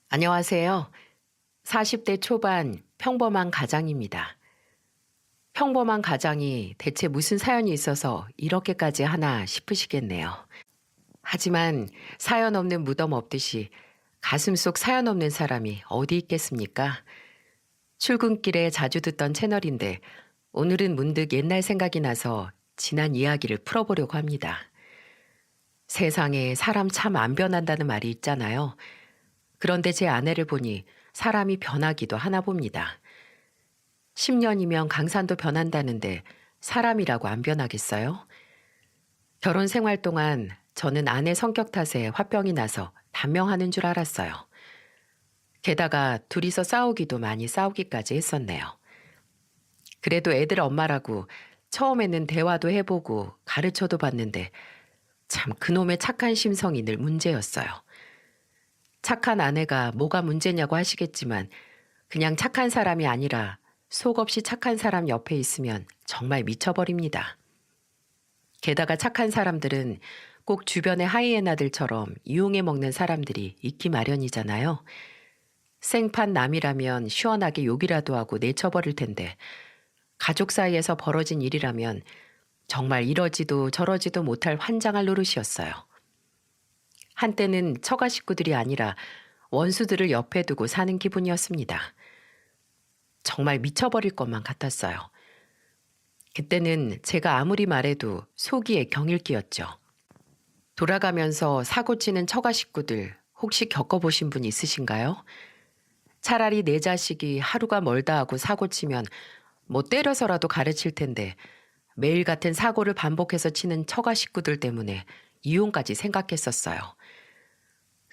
안녕하세요. 40대 초반 평범한 가장입니다. 평범한 가장이 대체 무슨 사연이 있어서 이렇게까지 하나 싶으시겠네요. 하지만 사연 없는 무덤 없듯이 가슴 속 사연 없는 사람이 어디 있겠습니까? 출근길에 자주 듣던 채널인데 오늘은 문득 옛날 생각이 나서 지난 이야기를 풀어보려고 합니다. 세상에 사람 참 안 변한다는 말이 있잖아요. 그런데 제 아내를 보니 사람이 변하기도 하나 봅니다. 10년이면 강산도 변한다는데 사람이라고 안 변하겠어요? 결혼 생활 동안 저는 아내 성격 탓에 화병이 나서 단명하는 줄 알았어요. 게다가 둘이서 싸우기도 많이 싸우기까지 했었네요. 그래도 애들 엄마라고 처음에는 대화도 해보고 가르쳐도 봤는데 참 그놈의 착한 심성이 늘 문제였어요. 착한 아내가 뭐가 문제냐고 하시겠지만 그냥 착한 사람이 아니라 속 없이 착한 사람 옆에 있으면 정말 미쳐버립니다. 게다가 착한 사람들은 꼭 주변의 하이에나들처럼 이용해 먹는 사람들이 있기 마련이잖아요. 생판 남이라면 시원하게 욕이라도 하고 내쳐버릴 텐데 가족 사이에서 벌어진 일이라면 정말 이러지도 저러지도 못할 환장할 노릇이었어요. 한때는 처가 식구들이 아니라 원수들을 옆에 두고 사는 기분이었습니다. 정말 미쳐버릴 것만 같았어요. 그때는 제가 아무리 말해도 속이에 경일기였죠. 돌아가면서 사고치는 처가 식구들 혹시 겪어보신 분 있으신가요? 차라리 내 자식이 하루가 멀다 하고 사고치면 뭐 때려서라도 가르칠 텐데 매일 같은 사고를 반복해서 치는 처가 식구들 때문에 이혼까지 생각했었어요.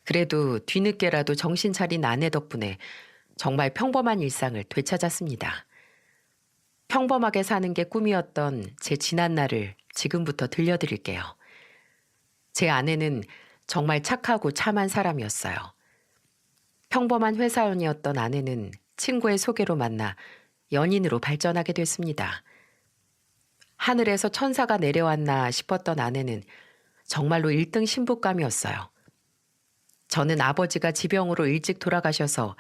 그래도 뒤늦게라도 정신 차린 아내 덕분에 정말 평범한 일상을 되찾았습니다. 평범하게 사는 게 꿈이었던 제 지난 날을 지금부터 들려드릴게요. 제 아내는 정말 착하고 참한 사람이었어요. 평범한 회사원이었던 아내는 친구의 소개로 만나 연인으로 발전하게 됐습니다. 하늘에서 천사가 내려왔나 싶었던 아내는 정말로 1등 신부감이었어요. 저는 아버지가 지병으로 일찍 돌아가셔서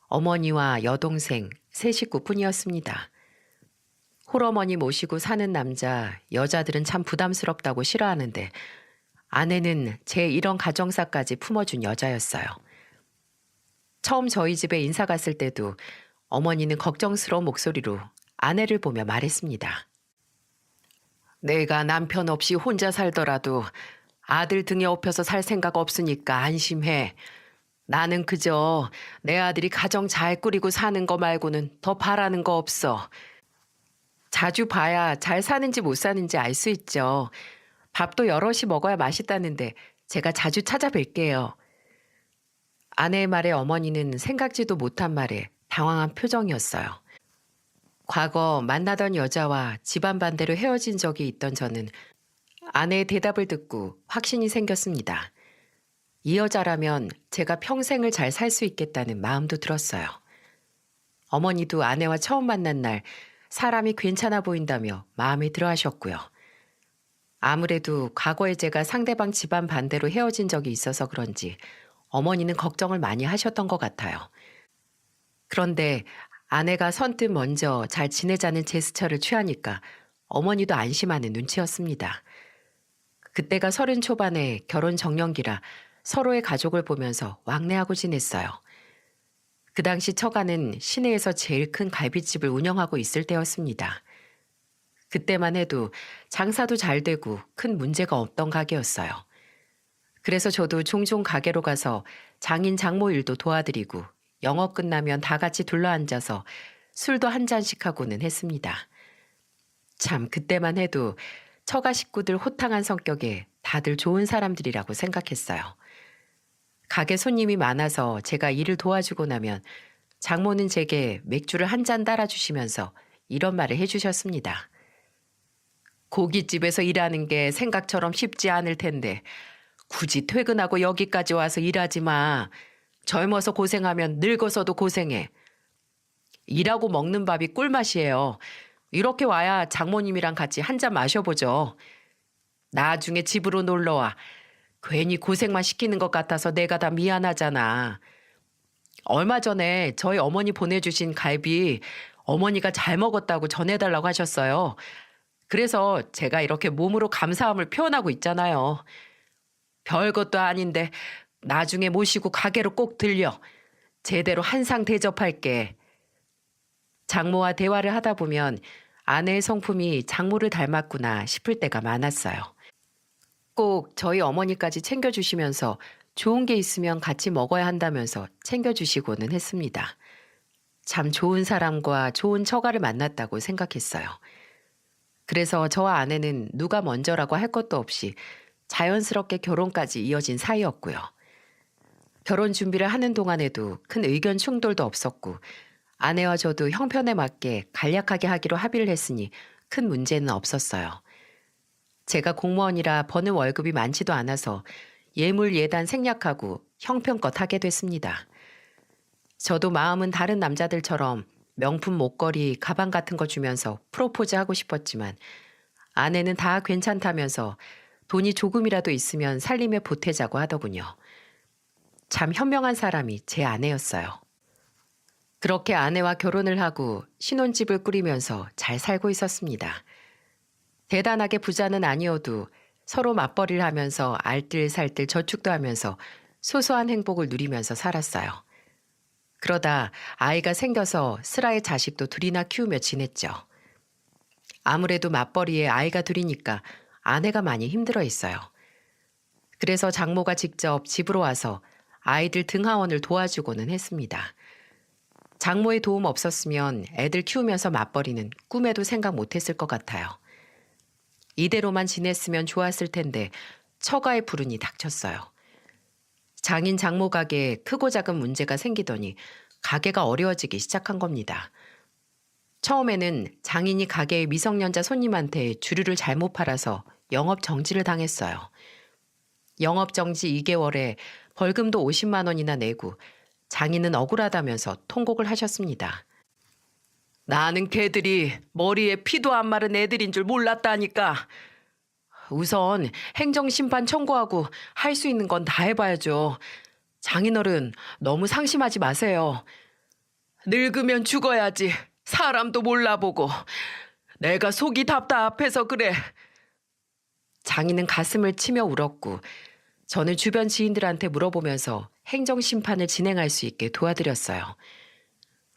어머니와 여동생, 세 식구뿐이었습니다. 홀어머니 모시고 사는 남자, 여자들은 참 부담스럽다고 싫어하는데 아내는 제 이런 가정사까지 품어준 여자였어요. 처음 저희 집에 인사 갔을 때도 어머니는 걱정스러운 목소리로 아내를 보며 말했습니다. 내가 남편 없이 혼자 살더라도 아들 등에 업혀서 살 생각 없으니까 안심해. 나는 그저 내 아들이 가정 잘 꾸리고 사는 거 말고는 더 바라는 거 없어. 자주 봐야 잘 사는지 못 사는지 알 수 있죠. 밥도 여럿이 먹어야 맛있다는데 제가 자주 찾아뵐게요. 아내의 말에 어머니는 생각지도 못한 말에 당황한 표정이었어요. 과거 만나던 여자와 집안 반대로 헤어진 적이 있던 저는 아내의 대답을 듣고 확신이 생겼습니다. 이 여자라면 제가 평생을 잘 살 수 있겠다는 마음도 들었어요. 어머니도 아내와 처음 만난 날 사람이 괜찮아 보인다며 마음에 들어 하셨고요. 아무래도 과거에 제가 상대방 집안 반대로 헤어진 적이 있어서 그런지 어머니는 걱정을 많이 하셨던 것 같아요. 그런데 아내가 선뜻 먼저 잘 지내자는 제스처를 취하니까 어머니도 안심하는 눈치였습니다. 그때가 30 초반에 결혼 정년기라 서로의 가족을 보면서 왕래하고 지냈어요. 그 당시 처가는 시내에서 제일 큰 갈비집을 운영하고 있을 때였습니다. 그때만 해도 장사도 잘 되고 큰 문제가 없던 가게였어요. 그래서 저도 종종 가게로 가서 장인 장모 일도 도와드리고 영업 끝나면 다 같이 둘러앉아서 술도 한 잔씩 하고는 했습니다. 참 그때만 해도 처가 식구들 호탕한 성격에 다들 좋은 사람들이라고 생각했어요. 가게 손님이 많아서 제가 일을 도와주고 나면 장모는 제게 맥주를 한 잔 따라주시면서 이런 말을 해주셨습니다. 고깃집에서 일하는 게 생각처럼 쉽지 않을 텐데 굳이 퇴근하고 여기까지 와서 일하지 마. 젊어서 고생하면 늙어서도 고생해. 일하고 먹는 밥이 꿀맛이에요. 이렇게 와야 장모님이랑 같이 한 잔 마셔보죠. 나중에 집으로 놀러와. 괜히 고생만 시키는 것 같아서 내가 다 미안하잖아. 얼마 전에 저희 어머니 보내주신 갈비 어머니가 잘 먹었다고 전해달라고 하셨어요. 그래서 제가 이렇게 몸으로 감사함을 표현하고 있잖아요. 별것도 아닌데 나중에 모시고 가게로 꼭 들려. 제대로 한상 대접할게. 장모와 대화를 하다 보면 아내의 성품이 장모를 닮았구나 싶을 때가 많았어요. 꼭 저희 어머니까지 챙겨주시면서 좋은 게 있으면 같이 먹어야 한다면서 챙겨주시고는 했습니다. 참 좋은 사람과 좋은 처가를 만났다고 생각했어요. 그래서 저와 아내는 누가 먼저라고 할 것도 없이 자연스럽게 결혼까지 이어진 사이였고요. 결혼 준비를 하는 동안에도 큰 의견 충돌도 없었고 아내와 저도 형편에 맞게 간략하게 하기로 합의를 했으니 큰 문제는 없었어요. 제가 공무원이라 버는 월급이 많지도 않아서 예물 예단 생략하고 형편껏 하게 됐습니다. 저도 마음은 다른 남자들처럼 명품 목걸이, 가방 같은 거 주면서 프로포즈 하고 싶었지만 아내는 다 괜찮다면서 돈이 조금이라도 있으면 살림에 보태자고 하더군요. 참 현명한 사람이 제 아내였어요. 그렇게 아내와 결혼을 하고 신혼집을 꾸리면서 잘 살고 있었습니다. 대단하게 부자는 아니어도 서로 맞벌이를 하면서 알뜰살뜰 저축도 하면서 소소한 행복을 누리면서 살았어요. 그러다 아이가 생겨서 슬아의 자식도 둘이나 키우며 지냈죠. 아무래도 맞벌이에 아이가 둘이니까 아내가 많이 힘들어 했어요. 그래서 장모가 직접 집으로 와서 아이들 등하원을 도와주고는 했습니다. 장모의 도움 없었으면 애들 키우면서 맞벌이는 꿈에도 생각 못했을 것 같아요. 이대로만 지냈으면 좋았을 텐데 처가의 불운이 닥쳤어요. 장인 장모 가게에 크고 작은 문제가 생기더니 가게가 어려워지기 시작한 겁니다. 처음에는 장인이 가게의 미성년자 손님한테 주류를 잘못 팔아서 영업 정지를 당했어요. 영업 정지 2개월에 벌금도 50만 원이나 내고 장인은 억울하다면서 통곡을 하셨습니다. 나는 걔들이 머리에 피도 안 마른 애들인 줄 몰랐다니까. 우선 행정심판 청구하고 할 수 있는 건 다 해봐야죠. 장인어른 너무 상심하지 마세요. 늙으면 죽어야지. 사람도 몰라보고. 내가 속이 답답해서 그래. 장인은 가슴을 치며 울었고 저는 주변 지인들한테 물어보면서 행정심판을 진행할 수 있게 도와드렸어요.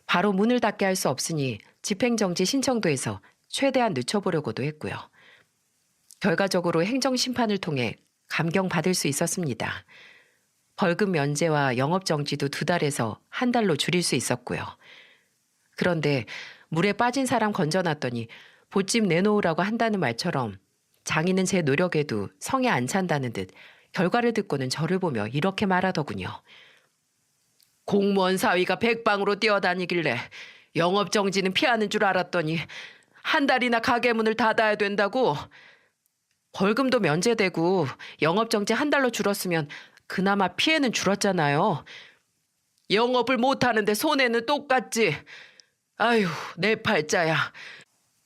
바로 문을 닫게 할 수 없으니 집행정지 신청도에서 최대한 늦춰보려고도 했고요. 결과적으로 행정심판을 통해 감경받을 수 있었습니다. 벌금 면제와 영업정지도 2달에서 1달로 줄일 수 있었고요. 그런데 물에 빠진 사람 건져놨더니 보집 내놓으라고 한다는 말처럼 장인은 제 노력에도 성에 안 찬다는 듯 결과를 듣고는 저를 보며 이렇게 말하더군요. 공무원 사위가 백방으로 뛰어다니길래 영업정지는 피하는 줄 알았더니 1달이나 가게 문을 닫아야 된다고. 벌금도 면제되고 영업정지 1달로 줄었으면 그나마 피해는 줄었잖아요. 영업을 못하는데 손해는 똑같지. 아유, 내 팔자야.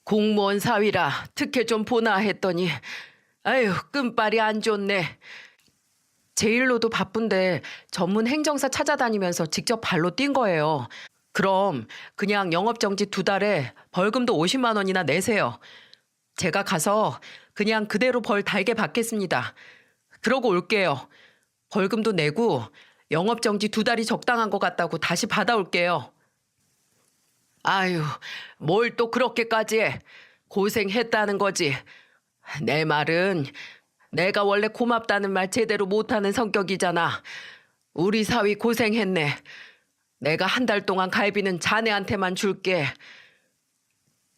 공무원 사위라 특혜 좀 보나 했더니 아유, 끈빨이 안 좋네. 제 일로도 바쁜데 전문 행정사 찾아다니면서 직접 발로 뛴 거예요. 그럼 그냥 영업정지 2달에 벌금도 50만 원이나 내세요. 제가 가서 그냥 그대로 벌 달게 받겠습니다. 그러고 올게요. 벌금도 내고 영업정지 2달이 적당한 것 같다고 다시 받아올게요. 아유, 뭘 또 그렇게까지 해. 고생했다는 거지. 내 말은 내가 원래 고맙다는 말 제대로 못하는 성격이잖아. 우리 사위 고생했네. 내가 1달 동안 갈비는 자네한테만 줄게.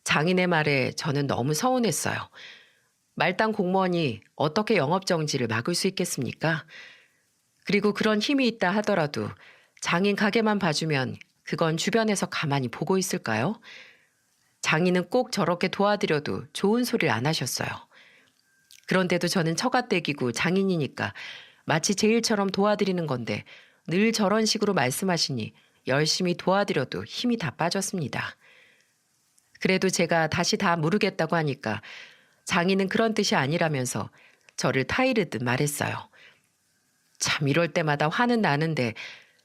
장인의 말에 저는 너무 서운했어요. 말단 공무원이 어떻게 영업정지를 막을 수 있겠습니까? 그리고 그런 힘이 있다 하더라도 장인 가게만 봐주면 그건 주변에서 가만히 보고 있을까요? 장인은 꼭 저렇게 도와드려도 좋은 소리를 안 하셨어요. 그런데도 저는 처가댁이고 장인이니까 마치 제 일처럼 도와드리는 건데 늘 저런 식으로 말씀하시니 열심히 도와드려도 힘이 다 빠졌습니다. 그래도 제가 다시 다 모르겠다고 하니까 장인은 그런 뜻이 아니라면서 저를 타이르듯 말했어요. 참 이럴 때마다 화는 나는데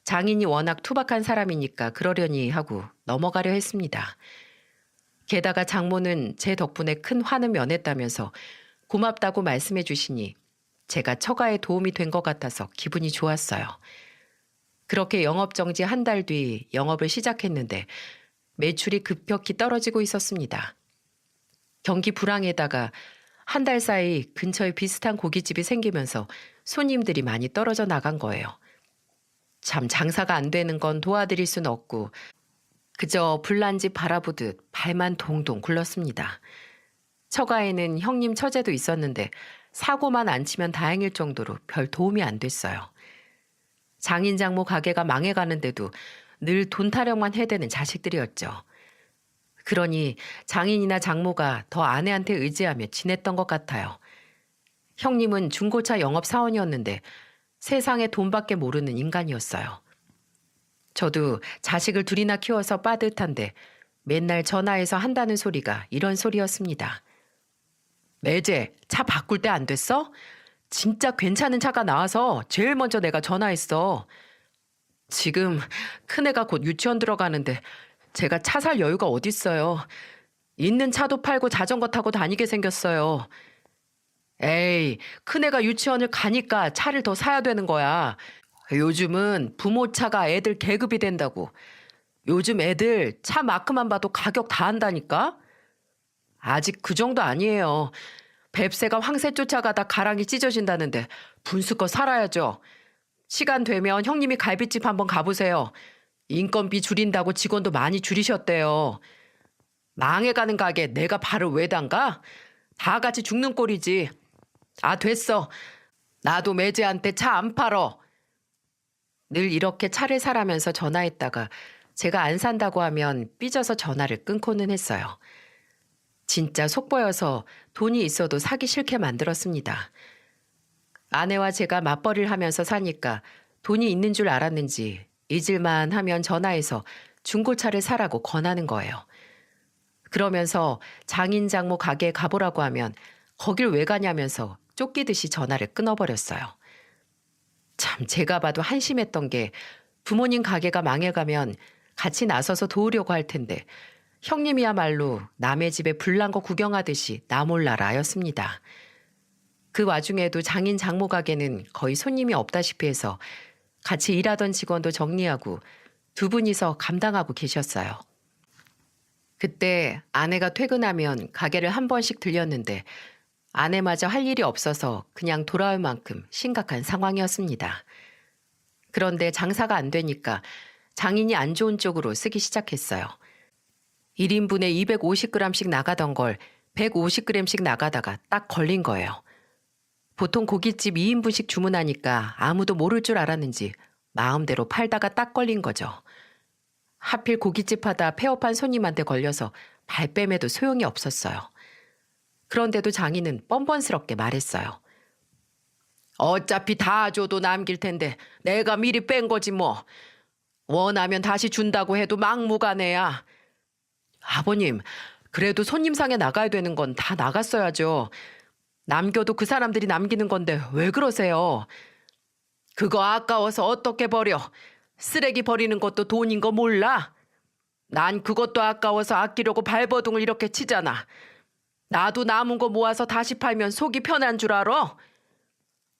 장인이 워낙 투박한 사람이니까 그러려니 하고 넘어가려 했습니다. 게다가 장모는 제 덕분에 큰 화는 면했다면서 고맙다고 말씀해 주시니 제가 처가에 도움이 된 것 같아서 기분이 좋았어요. 그렇게 영업정지 한 달 뒤 영업을 시작했는데 매출이 급격히 떨어지고 있었습니다. 경기 불황에다가 한 달 사이 근처에 비슷한 고깃집이 생기면서 손님들이 많이 떨어져 나간 거예요. 참 장사가 안 되는 건 도와드릴 수는 없고 그저 불난집 바라보듯 발만 동동 굴렀습니다. 처가에는 형님 처제도 있었는데 사고만 안 치면 다행일 정도로 별 도움이 안 됐어요. 장인 장모 가게가 망해가는데도 늘 돈 타령만 해대는 자식들이었죠. 그러니 장인이나 장모가 더 아내한테 의지하며 지냈던 것 같아요. 형님은 중고차 영업사원이었는데 세상에 돈밖에 모르는 인간이었어요. 저도 자식을 둘이나 키워서 빠듯한데 맨날 전화해서 한다는 소리가 이런 소리였습니다. 매제, 차 바꿀 때 안 됐어? 진짜 괜찮은 차가 나와서 제일 먼저 내가 전화했어. 지금 큰애가 곧 유치원 들어가는데 제가 차 살 여유가 어딨어요. 있는 차도 팔고 자전거 타고 다니게 생겼어요. 에이, 큰애가 유치원을 가니까 차를 더 사야 되는 거야. 요즘은 부모 차가 애들 계급이 된다고. 요즘 애들 차 마크만 봐도 가격 다 한다니까? 아직 그 정도 아니에요. 뱁새가 황새 쫓아가다 가랑이 찢어진다는데 분수껏 살아야죠. 시간 되면 형님이 갈비집 한번 가보세요. 인건비 줄인다고 직원도 많이 줄이셨대요. 망해가는 가게 내가 발을 왜 담가? 다 같이 죽는 꼴이지. 아, 됐어. 나도 매제한테 차 안 팔어. 늘 이렇게 차를 사라면서 전화했다가 제가 안 산다고 하면 삐져서 전화를 끊고는 했어요. 진짜 속보여서 돈이 있어도 사기 싫게 만들었습니다. 아내와 제가 맞벌이를 하면서 사니까 돈이 있는 줄 알았는지 잊을만 하면 전화해서 중고차를 사라고 권하는 거예요. 그러면서 장인 장모 가게에 가보라고 하면 거길 왜 가냐면서 쫓기듯이 전화를 끊어버렸어요. 참 제가 봐도 한심했던 게 부모님 가게가 망해가면 같이 나서서 도우려고 할 텐데 형님이야말로 남의 집에 불난 거 구경하듯이 나 몰라라였습니다. 그 와중에도 장인 장모 가게는 거의 손님이 없다시피 해서 같이 일하던 직원도 정리하고 두 분이서 감당하고 계셨어요. 그때 아내가 퇴근하면 가게를 한 번씩 들렸는데 아내마저 할 일이 없어서 그냥 돌아올 만큼 심각한 상황이었습니다. 그런데 장사가 안 되니까 장인이 안 좋은 쪽으로 쓰기 시작했어요. 1인분에 250g씩 나가던 걸 150g씩 나가다가 딱 걸린 거예요. 보통 고깃집 2인분씩 주문하니까 아무도 모를 줄 알았는지 마음대로 팔다가 딱 걸린 거죠. 하필 고깃집 하다 폐업한 손님한테 걸려서 발뺌해도 소용이 없었어요. 그런데도 장인은 뻔뻔스럽게 말했어요. 어차피 다 줘도 남길 텐데 내가 미리 뺀 거지 뭐. 원하면 다시 준다고 해도 막무가내야. 아버님, 그래도 손님상에 나가야 되는 건 다 나갔어야죠. 남겨도 그 사람들이 남기는 건데 왜 그러세요? 그거 아까워서 어떻게 버려? 쓰레기 버리는 것도 돈인 거 몰라? 난 그것도 아까워서 아끼려고 발버둥을 이렇게 치잖아. 나도 남은 거 모아서 다시 팔면 속이 편한 줄 알아?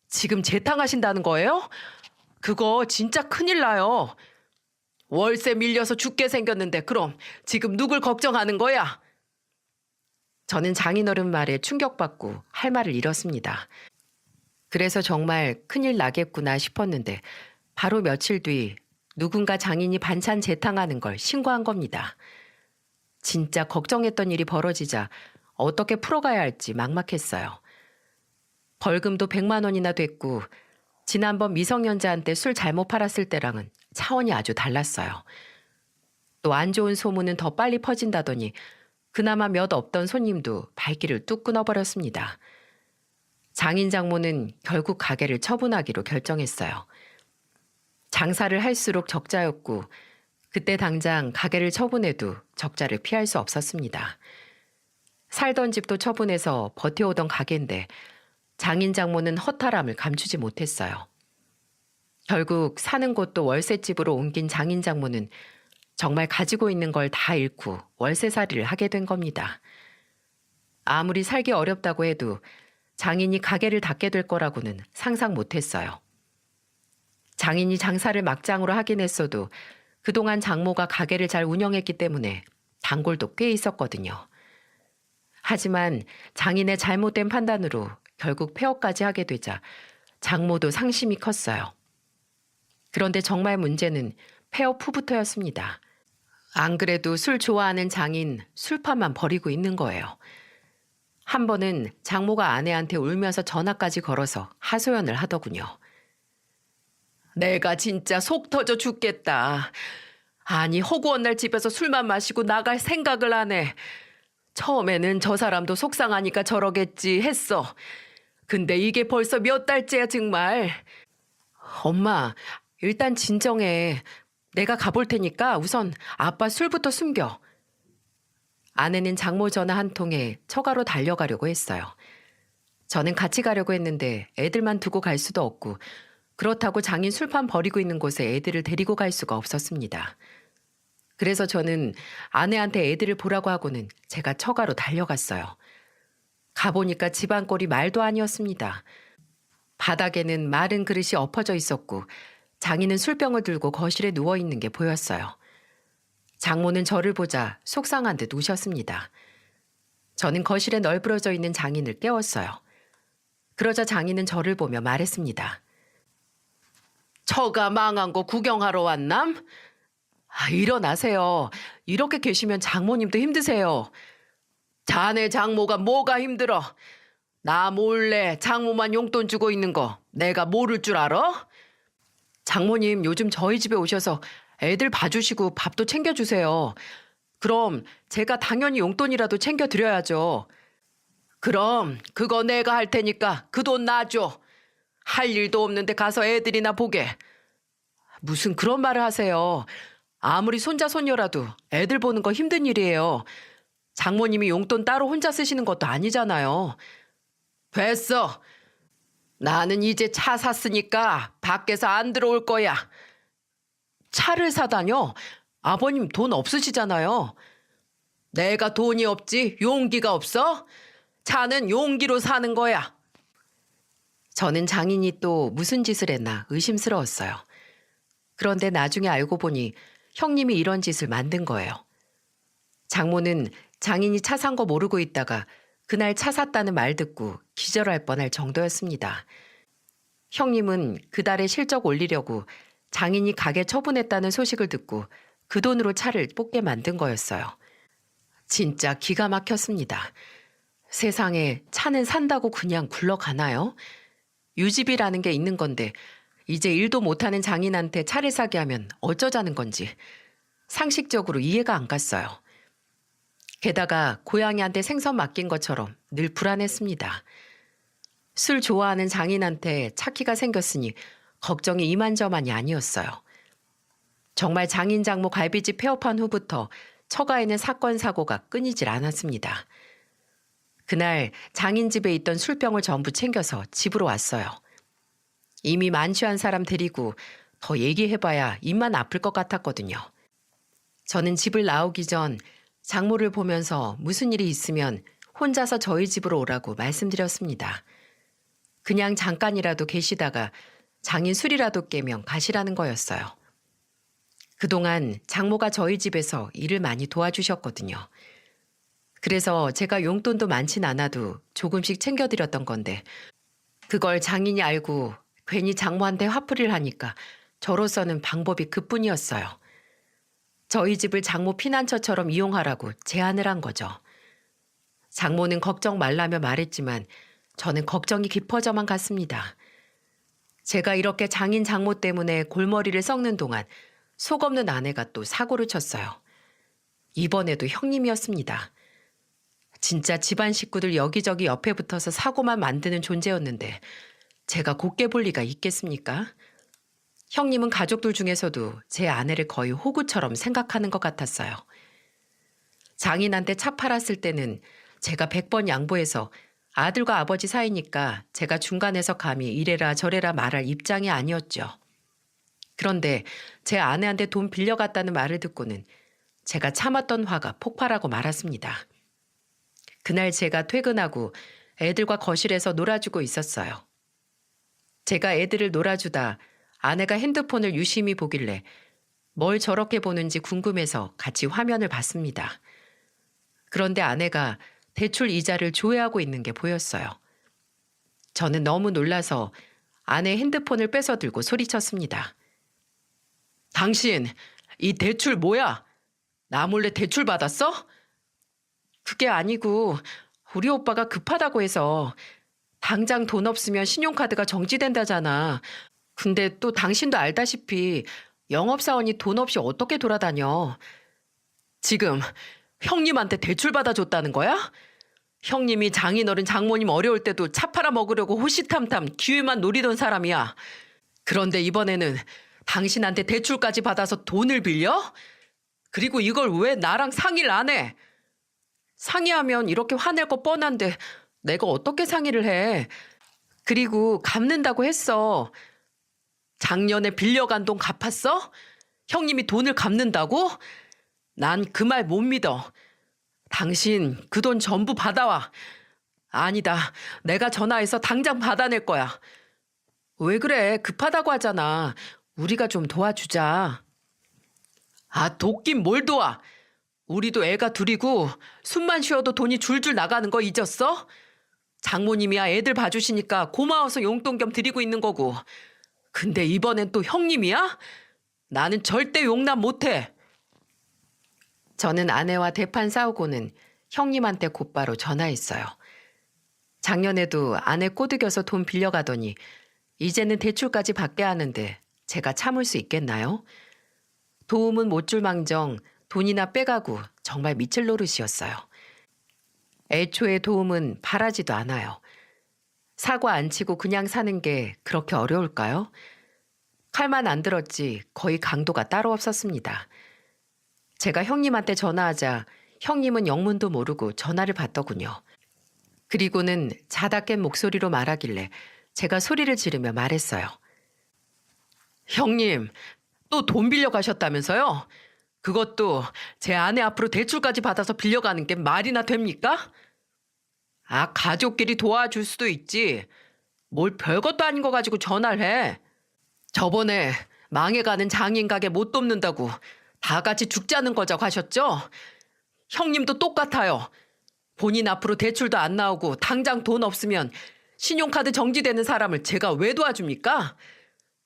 지금 재탕하신다는 거예요? 그거 진짜 큰일 나요. 월세 밀려서 죽게 생겼는데 그럼 지금 누굴 걱정하는 거야? 저는 장인어른 말에 충격받고 할 말을 잃었습니다. 그래서 정말 큰일 나겠구나 싶었는데 바로 며칠 뒤 누군가 장인이 반찬 재탕하는 걸 신고한 겁니다. 진짜 걱정했던 일이 벌어지자 어떻게 풀어가야 할지 막막했어요. 벌금도 100만 원이나 됐고 지난번 미성년자한테 술 잘못 팔았을 때랑은 차원이 아주 달랐어요. 또 안 좋은 소문은 더 빨리 퍼진다더니 그나마 몇 없던 손님도 발길을 뚝 끊어버렸습니다. 장인 장모는 결국 가게를 처분하기로 결정했어요. 장사를 할수록 적자였고 그때 당장 가게를 처분해도 적자를 피할 수 없었습니다. 살던 집도 처분해서 버텨오던 가게인데 장인 장모는 허탈함을 감추지 못했어요. 결국 사는 곳도 월세집으로 옮긴 장인 장모는 정말 가지고 있는 걸 다 잃고 월세살이를 하게 된 겁니다. 아무리 살기 어렵다고 해도 장인이 가게를 닫게 될 거라고는 상상 못 했어요. 장인이 장사를 막장으로 하긴 했어도 그동안 장모가 가게를 잘 운영했기 때문에 단골도 꽤 있었거든요. 하지만 장인의 잘못된 판단으로 결국 폐업까지 하게 되자 장모도 상심이 컸어요. 그런데 정말 문제는 폐업 후부터였습니다. 안 그래도 술 좋아하는 장인 술판만 버리고 있는 거예요. 한 번은 장모가 아내한테 울면서 전화까지 걸어서 하소연을 하더군요. 내가 진짜 속 터져 죽겠다. 아니 허구한 날 집에서 술만 마시고 나갈 생각을 안 해. 처음에는 저 사람도 속상하니까 저러겠지 했어. 근데 이게 벌써 몇 달째야 정말. 엄마, 일단 진정해. 내가 가볼 테니까 우선 아빠 술부터 숨겨. 아내는 장모 전화 한 통에 처가로 달려가려고 했어요. 저는 같이 가려고 했는데 애들만 두고 갈 수도 없고 그렇다고 장인 술판 버리고 있는 곳에 애들을 데리고 갈 수가 없었습니다. 그래서 저는 아내한테 애들을 보라고 하고는 제가 처가로 달려갔어요. 가보니까 집안 꼴이 말도 아니었습니다. 바닥에는 마른 그릇이 엎어져 있었고 장인은 술병을 들고 거실에 누워있는 게 보였어요. 장모는 저를 보자 속상한 듯 우셨습니다. 저는 거실에 널브러져 있는 장인을 깨웠어요. 그러자 장인은 저를 보며 말했습니다. 처가 망한 거 구경하러 왔남? 일어나세요. 이렇게 계시면 장모님도 힘드세요. 자네 장모가 뭐가 힘들어? 나 몰래 장모만 용돈 주고 있는 거 내가 모를 줄 알아? 장모님 요즘 저희 집에 오셔서 애들 봐주시고 밥도 챙겨주세요. 그럼 제가 당연히 용돈이라도 챙겨드려야죠. 그럼 그거 내가 할 테니까 그 돈 놔줘. 할 일도 없는데 가서 애들이나 보게. 무슨 그런 말을 하세요. 아무리 손자 손녀라도 애들 보는 거 힘든 일이에요. 장모님이 용돈 따로 혼자 쓰시는 것도 아니잖아요. 됐어. 나는 이제 차 샀으니까 밖에서 안 들어올 거야. 차를 사다뇨? 아버님 돈 없으시잖아요. 내가 돈이 없지 용기가 없어? 차는 용기로 사는 거야. 저는 장인이 또 무슨 짓을 했나 의심스러웠어요. 그런데 나중에 알고 보니 형님이 이런 짓을 만든 거예요. 장모는 장인이 차 산 거 모르고 있다가 그날 차 샀다는 말 듣고 기절할 뻔할 정도였습니다. 형님은 그달에 실적 올리려고 장인이 가게 처분했다는 소식을 듣고 그 돈으로 차를 뽑게 만든 거였어요. 진짜 기가 막혔습니다. 세상에 차는 산다고 그냥 굴러가나요? 유지비라는 게 있는 건데 이제 일도 못하는 장인한테 차를 사게 하면 어쩌자는 건지 상식적으로 이해가 안 갔어요. 게다가 고양이한테 생선 맡긴 것처럼 늘 불안했습니다. 술 좋아하는 장인한테 차키가 생겼으니 걱정이 이만저만이 아니었어요. 정말 장인 장모 갈비집 폐업한 후부터 처가에는 사건 사고가 끊이질 않았습니다. 그날 장인 집에 있던 술병을 전부 챙겨서 집으로 왔어요. 이미 만취한 사람 데리고 더 얘기해봐야 입만 아플 것 같았거든요. 저는 집을 나오기 전 장모를 보면서 무슨 일이 있으면 혼자서 저희 집으로 오라고 말씀드렸습니다. 그냥 잠깐이라도 계시다가 장인 술이라도 깨면 가시라는 거였어요. 그동안 장모가 저희 집에서 일을 많이 도와주셨거든요. 그래서 제가 용돈도 많진 않아도 조금씩 챙겨드렸던 건데 그걸 장인이 알고 괜히 장모한테 화풀이를 하니까 저로서는 방법이 그뿐이었어요. 저희 집을 장모 피난처처럼 이용하라고 제안을 한 거죠. 장모는 걱정 말라며 말했지만 저는 걱정이 깊어져만 갔습니다. 제가 이렇게 장인 장모 때문에 골머리를 썩는 동안 속 없는 아내가 또 사고를 쳤어요. 이번에도 형님이었습니다. 진짜 집안 식구들 여기저기 옆에 붙어서 사고만 만드는 존재였는데 제가 곱게 볼 리가 있겠습니까? 형님은 가족들 중에서도 제 아내를 거의 호구처럼 생각하는 것 같았어요. 장인한테 차 팔았을 때는 제가 100번 양보해서 아들과 아버지 사이니까 제가 중간에서 감히 이래라 저래라 말할 입장이 아니었죠. 그런데 제 아내한테 돈 빌려갔다는 말을 듣고는 제가 참았던 화가 폭발하고 말았습니다. 그날 제가 퇴근하고 애들과 거실에서 놀아주고 있었어요. 제가 애들을 놀아주다 아내가 핸드폰을 유심히 보길래 뭘 저렇게 보는지 궁금해서 같이 화면을 봤습니다. 그런데 아내가 대출 이자를 조회하고 있는 게 보였어요. 저는 너무 놀라서 아내 핸드폰을 뺏어 들고 소리쳤습니다. 당신, 이 대출 뭐야? 나 몰래 대출 받았어? 그게 아니고 우리 오빠가 급하다고 해서 당장 돈 없으면 신용카드가 정지된다잖아. 근데 또 당신도 알다시피 영업사원이 돈 없이 어떻게 돌아다녀. 지금 형님한테 대출 받아줬다는 거야? 형님이 장인어른 장모님 어려울 때도 차 팔아 먹으려고 호시탐탐 기회만 노리던 사람이야. 그런데 이번에는 당신한테 대출까지 받아서 돈을 빌려? 그리고 이걸 왜 나랑 상의를 안 해? 상의하면 이렇게 화낼 거 뻔한데 내가 어떻게 상의를 해? 그리고 갚는다고 했어. 작년에 빌려간 돈 갚았어? 형님이 돈을 갚는다고? 난 그 말 못 믿어. 당신 그 돈 전부 받아와. 아니다. 내가 전화해서 당장 받아낼 거야. 왜 그래? 급하다고 하잖아. 우리가 좀 도와주자. 아, 돕긴 뭘 도와. 우리도 애가 둘이고 숨만 쉬어도 돈이 줄줄 나가는 거 잊었어? 장모님이야 애들 봐주시니까 고마워서 용돈 겸 드리고 있는 거고. 근데 이번엔 또 형님이야? 나는 절대 용납 못해. 저는 아내와 대판 싸우고는 형님한테 곧바로 전화했어요. 작년에도 아내 꼬드겨서 돈 빌려가더니 이제는 대출까지 받게 하는데 제가 참을 수 있겠나요? 도움은 못 줄 망정 돈이나 빼가고 정말 미칠 노릇이었어요. 애초에 도움은 바라지도 않아요. 사고 안 치고 그냥 사는 게 그렇게 어려울까요? 칼만 안 들었지 거의 강도가 따로 없었습니다. 제가 형님한테 전화하자 형님은 영문도 모르고 전화를 받더군요. 그리고는 자다 깬 목소리로 말하길래 제가 소리를 지르며 말했어요. 형님, 또 돈 빌려 가셨다면서요? 그것도 제 아내 앞으로 대출까지 받아서 빌려가는 게 말이나 됩니까? 아, 가족끼리 도와줄 수도 있지. 뭘 별것도 아닌 거 가지고 전화를 해. 저번에 망해가는 장인 가게 못 돕는다고 다 같이 죽자는 거자고 하셨죠? 형님도 똑같아요. 본인 앞으로 대출도 안 나오고 당장 돈 없으면 신용카드 정지되는 사람을 제가 왜 도와줍니까?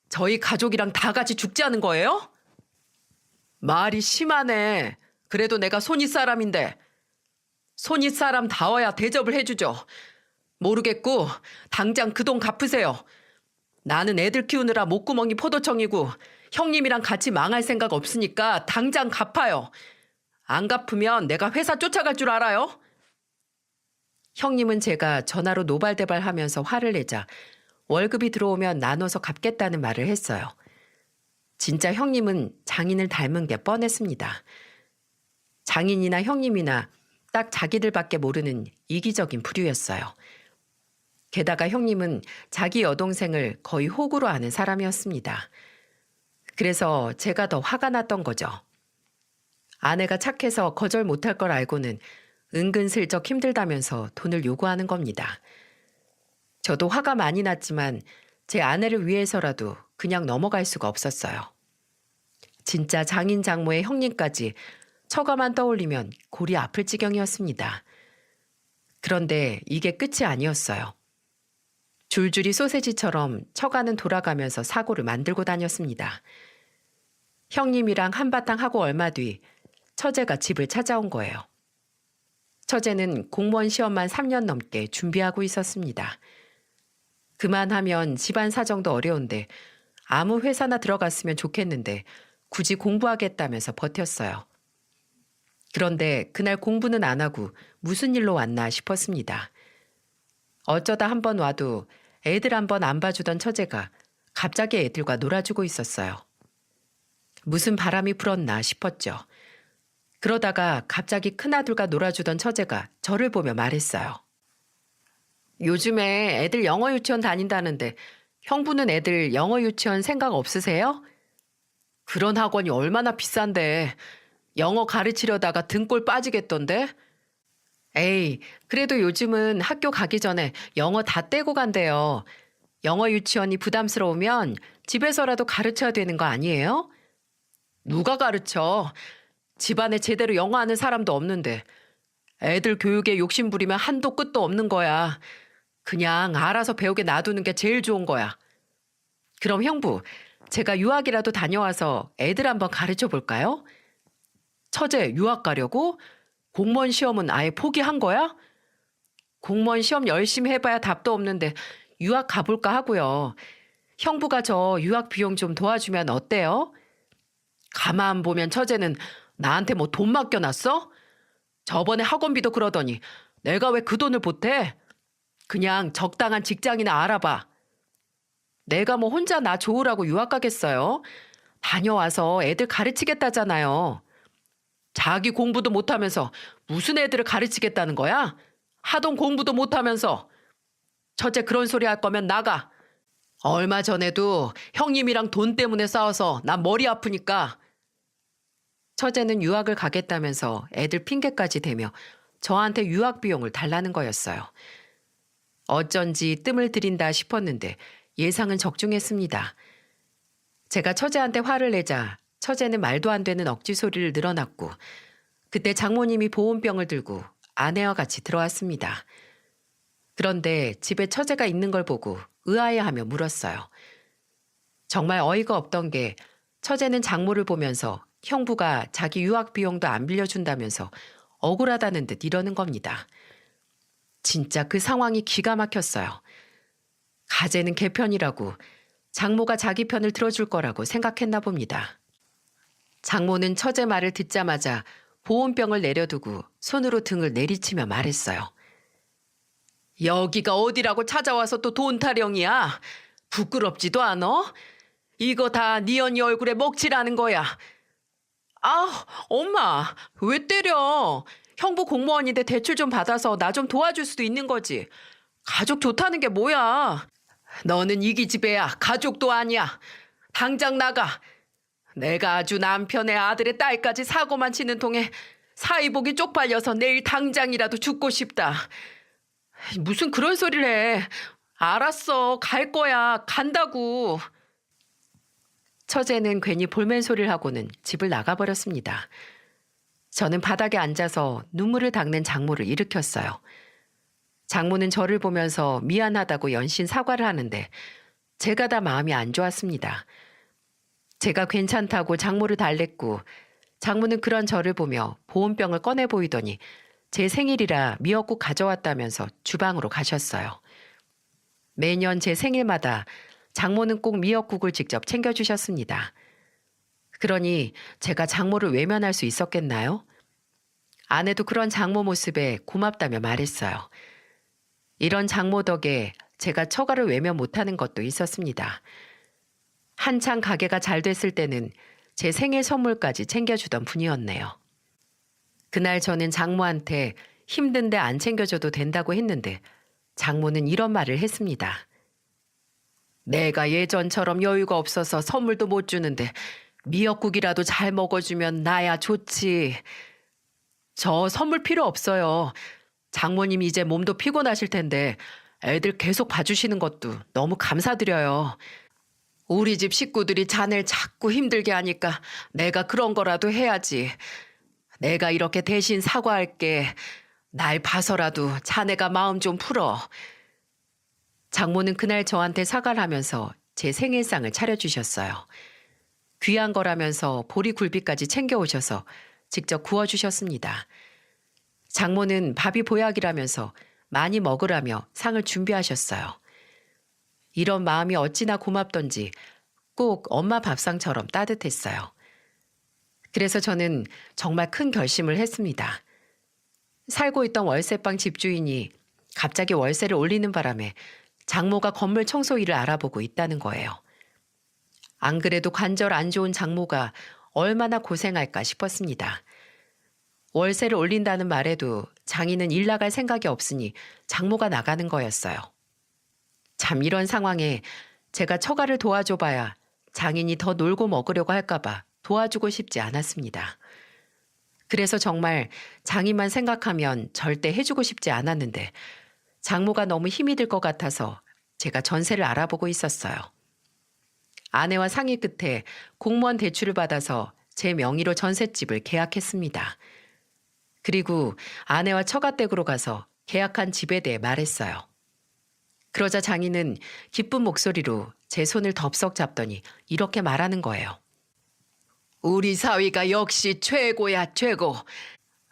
저희 가족이랑 다 같이 죽자는 거예요? 말이 심하네. 그래도 내가 손윗 사람인데. 손윗 사람 다워야 대접을 해주죠. 모르겠고 당장 그 돈 갚으세요. 나는 애들 키우느라 목구멍이 포도청이고 형님이랑 같이 망할 생각 없으니까 당장 갚아요. 안 갚으면 내가 회사 쫓아갈 줄 알아요? 형님은 제가 전화로 노발대발하면서 화를 내자 월급이 들어오면 나눠서 갚겠다는 말을 했어요. 진짜 형님은 장인을 닮은 게 뻔했습니다. 장인이나 형님이나 딱 자기들밖에 모르는 이기적인 부류였어요. 게다가 형님은 자기 여동생을 거의 호구로 아는 사람이었습니다. 그래서 제가 더 화가 났던 거죠. 아내가 착해서 거절 못할 걸 알고는 은근슬쩍 힘들다면서 돈을 요구하는 겁니다. 저도 화가 많이 났지만 제 아내를 위해서라도 그냥 넘어갈 수가 없었어요. 진짜 장인 장모의 형님까지 처가만 떠올리면 골이 아플 지경이었습니다. 그런데 이게 끝이 아니었어요. 줄줄이 소세지처럼 처가는 돌아가면서 사고를 만들고 다녔습니다. 형님이랑 한바탕 하고 얼마 뒤 처제가 집을 찾아온 거예요. 처제는 공무원 시험만 3년 넘게 준비하고 있었습니다. 그만하면 집안 사정도 어려운데 아무 회사나 들어갔으면 좋겠는데 굳이 공부하겠다면서 버텼어요. 그런데 그날 공부는 안 하고 무슨 일로 왔나 싶었습니다. 어쩌다 한 번 와도 애들 한 번 안 봐주던 처제가 갑자기 애들과 놀아주고 있었어요. 무슨 바람이 불었나 싶었죠. 그러다가 갑자기 큰아들과 놀아주던 처제가 저를 보며 말했어요. 요즘에 애들 영어 유치원 다닌다는데 형부는 애들 영어 유치원 생각 없으세요? 그런 학원이 얼마나 비싼데. 영어 가르치려다가 등골 빠지겠던데? 에이, 그래도 요즘은 학교 가기 전에 영어 다 떼고 간대요. 영어 유치원이 부담스러우면 집에서라도 가르쳐야 되는 거 아니에요? 누가 가르쳐? 집안에 제대로 영어 하는 사람도 없는데. 애들 교육에 욕심 부리면 한도 끝도 없는 거야. 그냥 알아서 배우게 놔두는 게 제일 좋은 거야. 그럼 형부, 제가 유학이라도 다녀와서 애들 한번 가르쳐 볼까요? 처제 유학 가려고? 공무원 시험은 아예 포기한 거야? 공무원 시험 열심히 해봐야 답도 없는데 유학 가볼까 하고요. 형부가 저 유학 비용 좀 도와주면 어때요? 가만 보면 처제는 나한테 뭐 돈 맡겨놨어? 저번에 학원비도 그러더니 내가 왜 그 돈을 보태? 그냥 적당한 직장이나 알아봐. 내가 뭐 혼자 나 좋으라고 유학 가겠어요? 다녀와서 애들 가르치겠다잖아요. 자기 공부도 못하면서 무슨 애들을 가르치겠다는 거야? 하던 공부도 못하면서. 처제 그런 소리 할 거면 나가. 얼마 전에도 형님이랑 돈 때문에 싸워서 난 머리 아프니까. 처제는 유학을 가겠다면서 애들 핑계까지 대며 저한테 유학 비용을 달라는 거였어요. 어쩐지 뜸을 들인다 싶었는데 예상은 적중했습니다. 제가 처제한테 화를 내자 처제는 말도 안 되는 억지 소리를 늘어놨고 그때 장모님이 보온병을 들고 아내와 같이 들어왔습니다. 그런데 집에 처제가 있는 걸 보고 의아해하며 물었어요. 정말 어이가 없던 게 처제는 장모를 보면서 형부가 자기 유학 비용도 안 빌려준다면서 억울하다는 듯 이러는 겁니다. 진짜 그 상황이 기가 막혔어요. 가재는 개편이라고 장모가 자기 편을 들어줄 거라고 생각했나 봅니다. 장모는 처제 말을 듣자마자 보온병을 내려두고 손으로 등을 내리치며 말했어요. 여기가 어디라고 찾아와서 또 돈 타령이야? 부끄럽지도 않어? 이거 다 네 언니 얼굴에 먹칠하는 거야. 아, 엄마, 왜 때려? 형부 공무원인데 대출 좀 받아서 나 좀 도와줄 수도 있는 거지. 가족 좋다는 게 뭐야? 너는 이 기집애야. 가족도 아니야. 당장 나가. 내가 아주 남편의 아들의 딸까지 사고만 치는 통에 사이복이 쪽팔려서 내일 당장이라도 죽고 싶다. 무슨 그런 소리를 해. 알았어. 갈 거야. 간다고. 처제는 괜히 볼멘 소리를 하고는 집을 나가버렸습니다. 저는 바닥에 앉아서 눈물을 닦는 장모를 일으켰어요. 장모는 저를 보면서 미안하다고 연신 사과를 하는데 제가 다 마음이 안 좋았습니다. 제가 괜찮다고 장모를 달랬고 장모는 그런 저를 보며 보온병을 꺼내 보이더니 제 생일이라 미역국 가져왔다면서 주방으로 가셨어요. 매년 제 생일마다 장모는 꼭 미역국을 직접 챙겨주셨습니다. 그러니 제가 장모를 외면할 수 있었겠나요? 아내도 그런 장모 모습에 고맙다며 말했어요. 이런 장모 덕에 제가 처가를 외면 못하는 것도 있었습니다. 한창 가게가 잘 됐을 때는 제 생일 선물까지 챙겨주던 분이었네요. 그날 저는 장모한테 힘든데 안 챙겨줘도 된다고 했는데 장모는 이런 말을 했습니다. 내가 예전처럼 여유가 없어서 선물도 못 주는데 미역국이라도 잘 먹어주면 나야 좋지. 저 선물 필요 없어요. 장모님 이제 몸도 피곤하실 텐데 애들 계속 봐주시는 것도 너무 감사드려요. 우리 집 식구들이 자네를 자꾸 힘들게 하니까 내가 그런 거라도 해야지. 내가 이렇게 대신 사과할게. 날 봐서라도 자네가 마음 좀 풀어. 장모는 그날 저한테 사과를 하면서 제 생일상을 차려주셨어요. 귀한 거라면서 보리굴비까지 챙겨오셔서 직접 구워주셨습니다. 장모는 밥이 보약이라면서 많이 먹으라며 상을 준비하셨어요. 이런 마음이 어찌나 고맙던지 꼭 엄마 밥상처럼 따뜻했어요. 그래서 저는 정말 큰 결심을 했습니다. 살고 있던 월세방 집주인이 갑자기 월세를 올리는 바람에 장모가 건물 청소 일을 알아보고 있다는 거예요. 안 그래도 관절 안 좋은 장모가 얼마나 고생할까 싶었습니다. 월세를 올린다는 말에도 장인은 일 나갈 생각이 없으니 장모가 나가는 거였어요. 참 이런 상황에 제가 처가를 도와줘봐야 장인이 더 놀고 먹으려고 할까봐 도와주고 싶지 않았습니다. 그래서 정말 장인만 생각하면 절대 해주고 싶지 않았는데 장모가 너무 힘이 들 것 같아서 제가 전세를 알아보고 있었어요. 아내와 상의 끝에 공무원 대출을 받아서 제 명의로 전셋집을 계약했습니다. 그리고 아내와 처가댁으로 가서 계약한 집에 대해 말했어요. 그러자 장인은 기쁜 목소리로 제 손을 덥석 잡더니 이렇게 말하는 거예요. 우리 사위가 역시 최고야, 최고.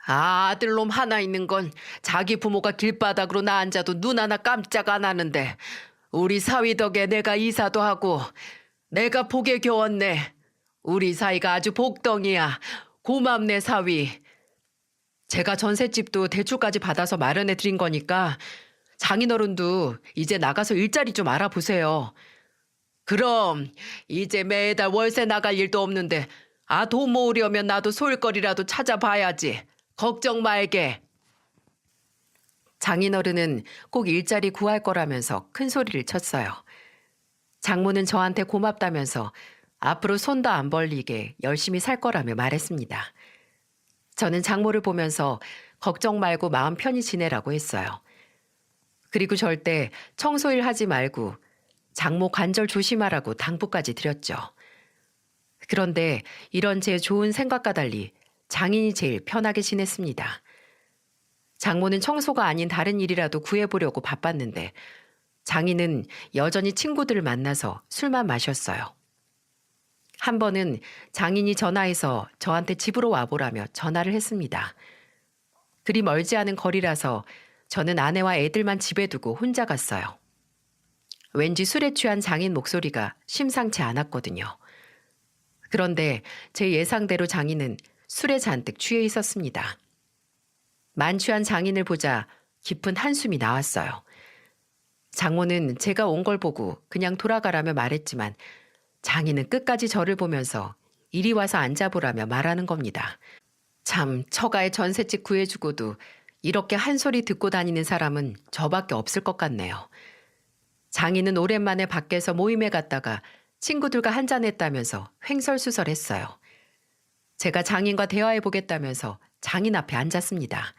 아들놈 하나 있는 건 자기 부모가 길바닥으로 나 앉아도 눈 하나 깜짝 안 하는데 우리 사위 덕에 내가 이사도 하고 내가 복에 겨웠네. 우리 사위가 아주 복덩이야. 고맙네, 사위. 제가 전셋집도 대출까지 받아서 마련해 드린 거니까 장인어른도 이제 나가서 일자리 좀 알아보세요. 그럼 이제 매달 월세 나갈 일도 없는데 돈 모으려면 나도 소일거리라도 찾아봐야지. 걱정 말게. 장인어른은 꼭 일자리 구할 거라면서 큰 소리를 쳤어요. 장모는 저한테 고맙다면서 앞으로 손도 안 벌리게 열심히 살 거라며 말했습니다. 저는 장모를 보면서 걱정 말고 마음 편히 지내라고 했어요. 그리고 절대 청소일 하지 말고 장모 관절 조심하라고 당부까지 드렸죠. 그런데 이런 제 좋은 생각과 달리 장인이 제일 편하게 지냈습니다. 장모는 청소가 아닌 다른 일이라도 구해보려고 바빴는데 장인은 여전히 친구들을 만나서 술만 마셨어요. 한 번은 장인이 전화해서 저한테 집으로 와보라며 전화를 했습니다. 그리 멀지 않은 거리라서 저는 아내와 애들만 집에 두고 혼자 갔어요. 왠지 술에 취한 장인 목소리가 심상치 않았거든요. 그런데 제 예상대로 장인은 술에 잔뜩 취해 있었습니다. 만취한 장인을 보자 깊은 한숨이 나왔어요. 장모는 제가 온 걸 보고 그냥 돌아가라며 말했지만 장인은 끝까지 저를 보면서 이리 와서 앉아보라며 말하는 겁니다. 참 처가에 전셋집 구해주고도 이렇게 한 소리 듣고 다니는 사람은 저밖에 없을 것 같네요. 장인은 오랜만에 밖에서 모임에 갔다가 친구들과 한잔했다면서 횡설수설했어요. 제가 장인과 대화해보겠다면서 장인 앞에 앉았습니다.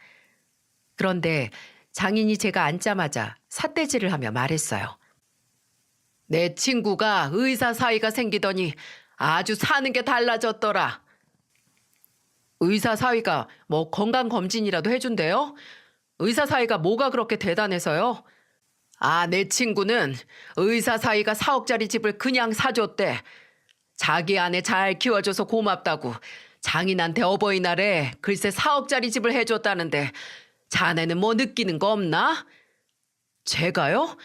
그런데 장인이 제가 앉자마자 삿대질을 하며 말했어요. 내 친구가 의사 사위가 생기더니 아주 사는 게 달라졌더라. 의사 사위가 뭐 건강검진이라도 해준대요? 의사 사위가 뭐가 그렇게 대단해서요? 내 친구는 의사 사위가 4억짜리 집을 그냥 사줬대. 자기 아내 잘 키워줘서 고맙다고 장인한테 어버이날에 글쎄 4억짜리 집을 해줬다는데 자네는 뭐 느끼는 거 없나? 제가요?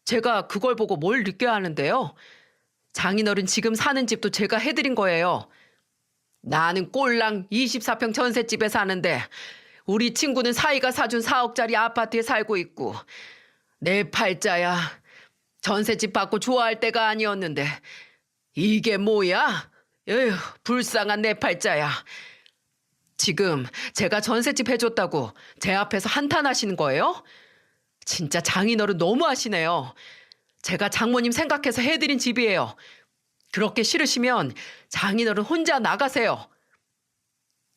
제가 그걸 보고 뭘 느껴야 하는데요? 장인어른 지금 사는 집도 제가 해드린 거예요. 나는 꼴랑 24평 전셋집에 사는데 우리 친구는 사위가 사준 4억짜리 아파트에 살고 있고 내 팔자야. 전셋집 받고 좋아할 때가 아니었는데 이게 뭐야? 에휴, 불쌍한 내 팔자야. 지금 제가 전셋집 해줬다고 제 앞에서 한탄하시는 거예요? 진짜 장인어른 너무하시네요. 제가 장모님 생각해서 해드린 집이에요. 그렇게 싫으시면 장인어른 혼자 나가세요.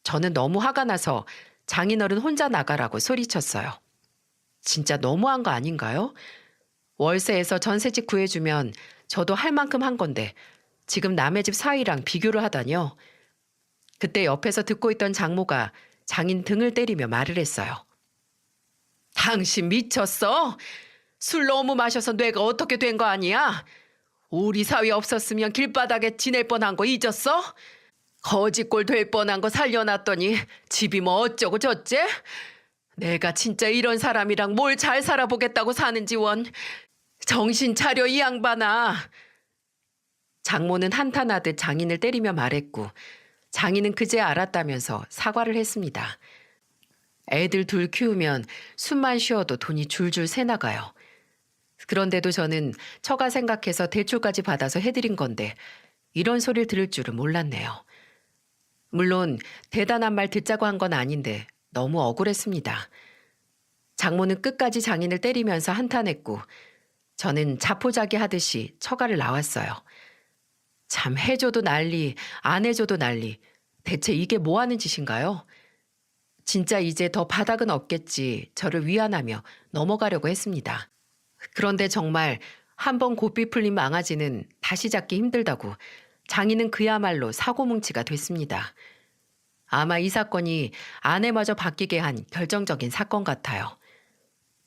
저는 너무 화가 나서 장인어른 혼자 나가라고 소리쳤어요. 진짜 너무한 거 아닌가요? 월세에서 전셋집 구해주면 저도 할 만큼 한 건데 지금 남의 집 사위랑 비교를 하다니요. 그때 옆에서 듣고 있던 장모가 장인 등을 때리며 말을 했어요. 당신 미쳤어? 술 너무 마셔서 뇌가 어떻게 된 거 아니야? 우리 사위 없었으면 길바닥에 지낼 뻔한 거 잊었어? 거지꼴 될 뻔한 거 살려놨더니 집이 뭐 어쩌고 저째? 내가 진짜 이런 사람이랑 뭘 잘 살아보겠다고 사는지 원. 정신 차려 이 양반아. 장모는 한탄하듯 장인을 때리며 말했고 장인은 그제 알았다면서 사과를 했습니다. 애들 둘 키우면 숨만 쉬어도 돈이 줄줄 새나가요. 그런데도 저는 처가 생각해서 대출까지 받아서 해드린 건데 이런 소리를 들을 줄은 몰랐네요. 물론 대단한 말 듣자고 한 건 아닌데 너무 억울했습니다. 장모는 끝까지 장인을 때리면서 한탄했고 저는 자포자기 하듯이 처가를 나왔어요. 참 해줘도 난리, 안 해줘도 난리. 대체 이게 뭐 하는 짓인가요? 진짜 이제 더 바닥은 없겠지 저를 위안하며 넘어가려고 했습니다. 그런데 정말 한번 고삐 풀린 망아지는 다시 잡기 힘들다고 장인은 그야말로 사고뭉치가 됐습니다. 아마 이 사건이 아내마저 바뀌게 한 결정적인 사건 같아요.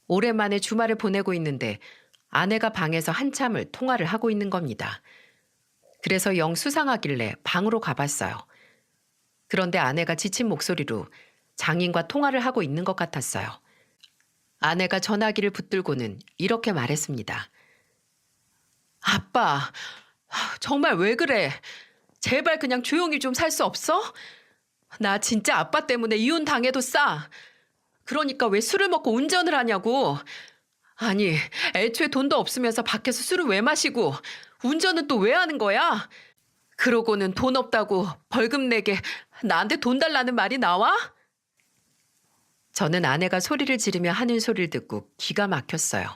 오랜만에 주말을 보내고 있는데 아내가 방에서 한참을 통화를 하고 있는 겁니다. 그래서 영 수상하길래 방으로 가봤어요. 그런데 아내가 지친 목소리로 장인과 통화를 하고 있는 것 같았어요. 아내가 전화기를 붙들고는 이렇게 말했습니다. 아빠, 정말 왜 그래? 제발 그냥 조용히 좀 살 수 없어? 나 진짜 아빠 때문에 이혼 당해도 싸. 그러니까 왜 술을 먹고 운전을 하냐고. 아니, 애초에 돈도 없으면서 밖에서 술을 왜 마시고 운전은 또 왜 하는 거야? 그러고는 돈 없다고 벌금 내게 나한테 돈 달라는 말이 나와? 저는 아내가 소리를 지르며 하는 소리를 듣고 기가 막혔어요.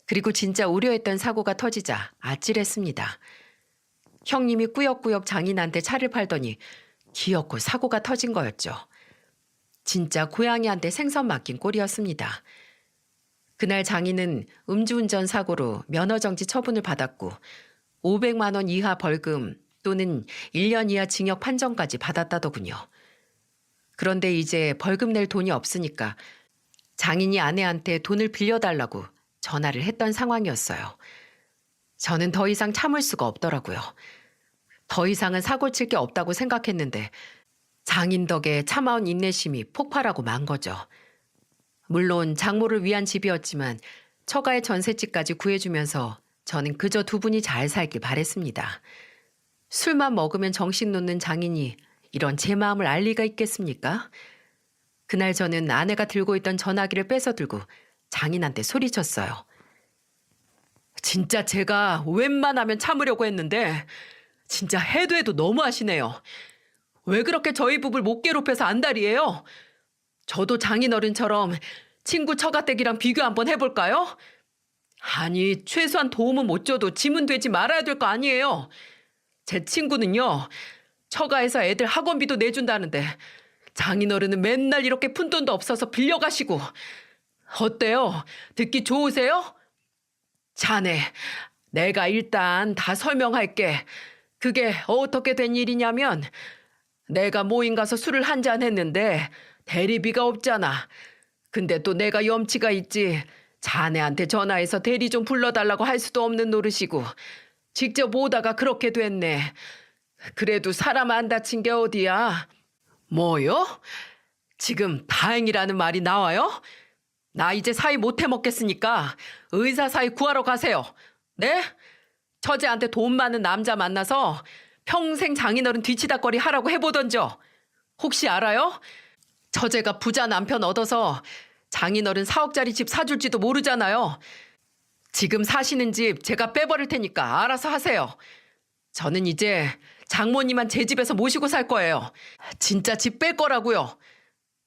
그리고 진짜 우려했던 사고가 터지자 아찔했습니다. 형님이 꾸역꾸역 장인한테 차를 팔더니 기어코 사고가 터진 거였죠. 진짜 고양이한테 생선 맡긴 꼴이었습니다. 그날 장인은 음주운전 사고로 면허정지 처분을 받았고 500만 원 이하 벌금 또는 1년 이하 징역 판정까지 받았다더군요. 그런데 이제 벌금 낼 돈이 없으니까 장인이 아내한테 돈을 빌려달라고 전화를 했던 상황이었어요. 저는 더 이상 참을 수가 없더라고요. 더 이상은 사고 칠 게 없다고 생각했는데 장인 덕에 참아온 인내심이 폭발하고 만 거죠. 물론 장모를 위한 집이었지만 처가의 전셋집까지 구해주면서 저는 그저 두 분이 잘 살길 바랬습니다. 술만 먹으면 정신 놓는 장인이 이런 제 마음을 알 리가 있겠습니까? 그날 저는 아내가 들고 있던 전화기를 뺏어 들고 장인한테 소리쳤어요. 진짜 제가 웬만하면 참으려고 했는데 진짜 해도 해도 너무하시네요. 왜 그렇게 저희 부부를 못 괴롭혀서 안달이에요? 저도 장인어른처럼 친구 처가댁이랑 비교 한번 해볼까요? 아니, 최소한 도움은 못 줘도 짐은 되지 말아야 될 거 아니에요. 제 친구는요, 처가에서 애들 학원비도 내준다는데 장인어른은 맨날 이렇게 푼돈도 없어서 빌려가시고. 어때요? 듣기 좋으세요? 자네, 내가 일단 다 설명할게. 그게 어떻게 된 일이냐면 내가 모임 가서 술을 한잔 했는데 대리비가 없잖아. 근데 또 내가 염치가 있지. 자네한테 전화해서 대리 좀 불러달라고 할 수도 없는 노릇이고 직접 오다가 그렇게 됐네. 그래도 사람 안 다친 게 어디야? 뭐요? 지금 다행이라는 말이 나와요? 나 이제 사위 못 해먹겠으니까 의사 사위 구하러 가세요. 네? 처제한테 돈 많은 남자 만나서 평생 장인어른 뒤치다거리 하라고 해보던져. 혹시 알아요? 처제가 부자 남편 얻어서 장인어른 4억짜리 집 사줄지도 모르잖아요. 지금 사시는 집 제가 빼버릴 테니까 알아서 하세요. 저는 이제 장모님만 제 집에서 모시고 살 거예요. 진짜 집 뺄 거라고요.